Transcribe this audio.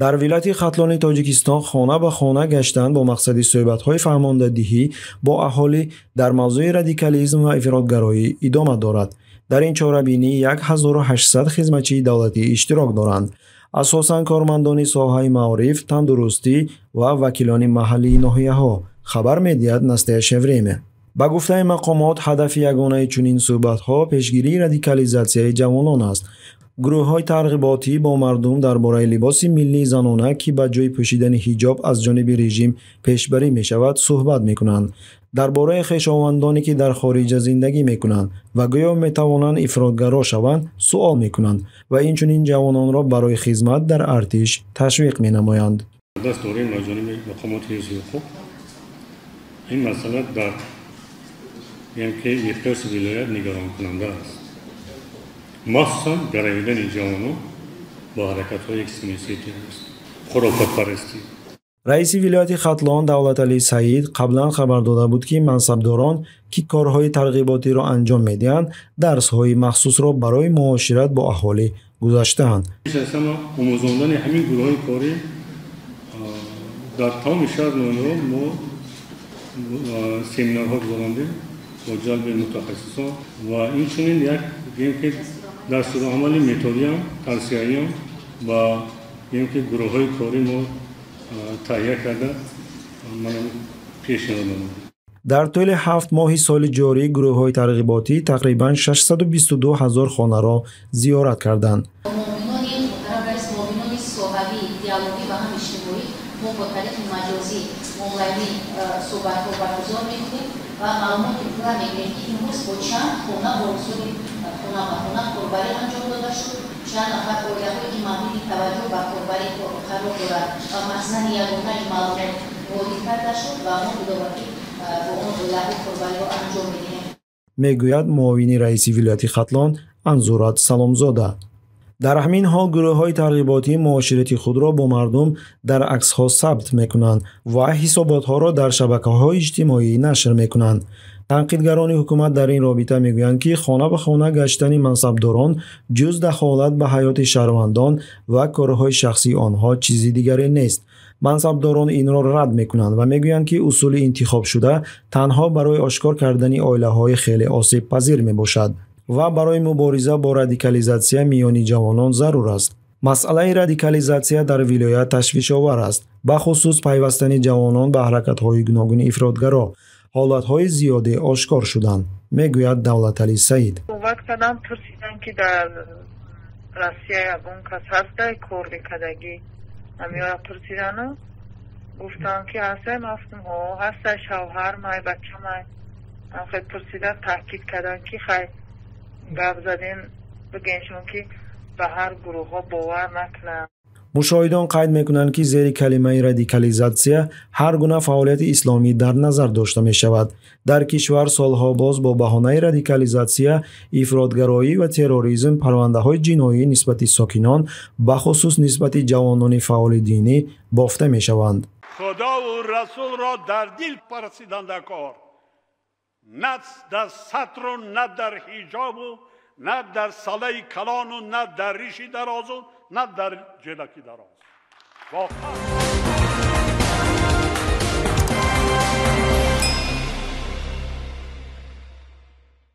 در ولایت ختلان تاجیکستان خانه به خانه گشتن با مقصد صحبت‌های فهماندهی با اهالی در موضوع رادیکالیسم و افراطگرایی ادامه دارد. در این چاره‌بینی 1800 خدمتچی دولتی اشتراک دارند. اساساً کارمندان ساحه معارف، تندرستی و وکیلان محلی ناحیه‌ها. خبر می‌دهد نستعلیق وریمه. با گفته مقامات هدف یگانه چنین صحبت‌ها پیشگیری رادیکالیزاسیای جوانان است. گروه‌های ترغیباتی با مردم درباره لباس ملی زنانه که به جای پوشیدن حجاب از جانب رژیم پیشبری می‌شود صحبت می‌کنند. درباره خویشاوندانی که در خارج زندگی می‌کنند و گویا می‌توانند افراطگرا شوند سوال می‌کنند و اینچنین جوانان را برای خدمت در ارتش تشویق می‌نمایند. دست داریم از جانب مقامات حزب خوب این مسئله در یعنی که احساس ولایت نگران کننده است. مخصوصاً گراییدن جوانان با حرکت‌های اکستریمیستی تروریستی، خرافات پرستی. رئیس ولایت ختلان دولتعلی سعید قبلا خبر داده بود که منصبداران که کارهای ترغیباتی را انجام می‌دهند درس‌های مخصوص را برای معاشرت با اهالی گذاشته‌اند. اساساً آموزاندن همین گروه‌های کاری در تمام شهر ما سمینارها گذراندیم با جلب متخصصان و این چنین یک که دستورالعمل متدیان توصیه‌ای و اینکه گروه‌های کاری ما تهیه کرده من پیشنهاد دادم. در طول 7 ماه سال جاری گروه‌های ترغیباتی تقریباً 622,000 خانه را زیارت کردند. ما با طریق مجازی اونلاینی صحبت‌ها برگزار می‌کنیم و معلومات پورا می‌گیریم که امروز با چند خانه با اصول خانه به خانه کاربری انجام داده شد، چند نفر اولیا‌هایی که مورد توجه به کاربری قرار دارد و مخزن یگانه معلومات وارد کرده شد و ما مداومی با اون اولیا‌های کاربری را انجام می‌دهیم. میگوید معاون رئیس ولایت ختلان انزورات سلامزاده. در همین حال گروه‌های ترغیباتی معاشرتی خود را با مردم در عکس‌ها ثبت می‌کنند و حسابات‌ها را در شبکه‌های اجتماعی نشر می‌کنند. تنقیدگران حکومت در این رابطه می‌گویند که خانه به خانه گشتن منصبداران جز دخالت به حیات شهروندان و کارهای شخصی آنها چیزی دیگری نیست. منصبداران این را رد می‌کنند و می‌گویند که اصول انتخاب شده تنها برای آشکار کردن عائله‌های خیلی آسیب پذیر میباشد و برای مبارزه با رادیکالیزاسیا میان جوانان ضرور است. مسئله رادیکالیزاسیا در ولایت تشویش‌آور است، به خصوص پیوستن جوانان به حرکت‌های گوناگون افراطگرا. حالت‌های زیادی آشکار شدند، میگوید دولتعلی سعید. صحبت کردم پرسیدن که در روسیه اون کس هسته کار میکردگی همیارا پرسیدن گفتم که هسته مفتم ها هسته شوهر مای بچه مای خیلی پرسیدن تحقیق کردن که خیلی گفت زدین بگنشون که به هر گروه ها باور نکنن. مشاهدان قید میکنند که زیر کلمه رادیکالیزاسیا هر گونه فعالیت اسلامی در نظر داشته می شود. در کشور سالها باز با بهانه رادیکالیزاسیا، افراطگرایی و تروریسم پرونده های جنایی نسبت ساکنان به خصوص نسبت جوانان فعال دینی بافته می شوند. خدا و رسول را در دل پرستیدند کار، نه در سطر و نه در حجاب و نه در ساله کلان و نه در ریشی دراز و نه در جلکی دراز.